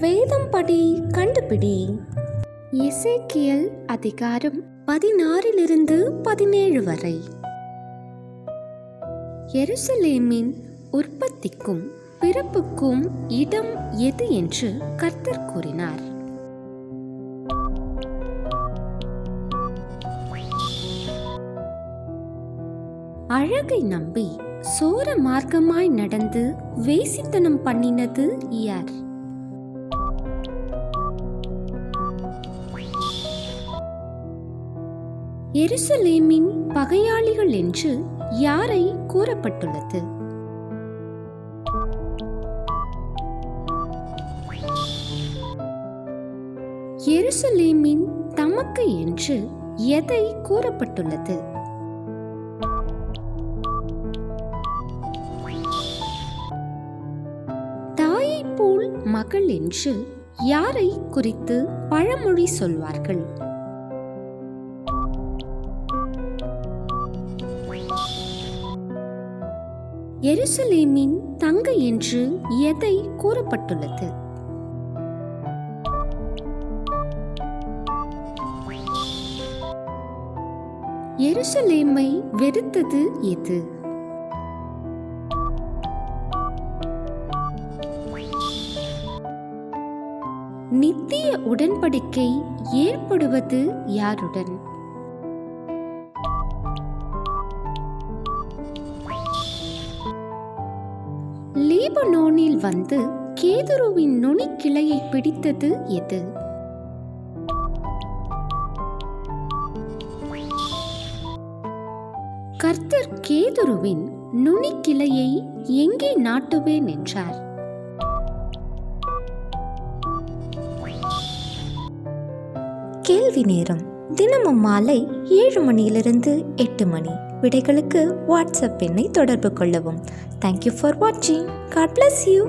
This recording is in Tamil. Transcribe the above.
வேதம் படி கண்டுபிடி. எசேக்கியேல் அதிகாரம் 16-17 வரை. எருசலேமின் உற்பத்திக்கும் பிறப்புக்கும் இடம் எது என்று கர்த்தர் கூறினார். அழகை நம்பி சோர மார்க்கமாய் நடந்து வேசித்தனம் பண்ணினது யார்? எருசலேமின் பகையாளிகள் என்று யாரை கூறப்பட்டுள்ளது? எருசலேமின் தமக்கு என்று எதை கூறப்பட்டுள்ளது? தாயை போல் மகள் என்று யாரை குறித்து பழமொழி சொல்வார்கள்? எருசலேமின் தங்கை என்று எதை கூறப்பட்டுள்ளது? எருசலேமை வெறுத்தது எது? நித்திய உடன்படிக்கை ஏற்படுவது யாருடன்? லீபனோனில் வந்து கேதுருவின் நுனிக்கிளையை பிடித்தது எது? கர்த்தர் கேதுருவின் நுனிக்கிளையை எங்கே நாட்டுவேன் என்றார்? கேள்வி நேரம். தினமும் மாலை 7 மணியிலிருந்து 8 மணி. விடைகளுக்கு வாட்ஸ்அப் எண்ணை தொடர்பு கொள்ளவும். தேங்க்யூ ஃபார் வாட்சிங். God bless you.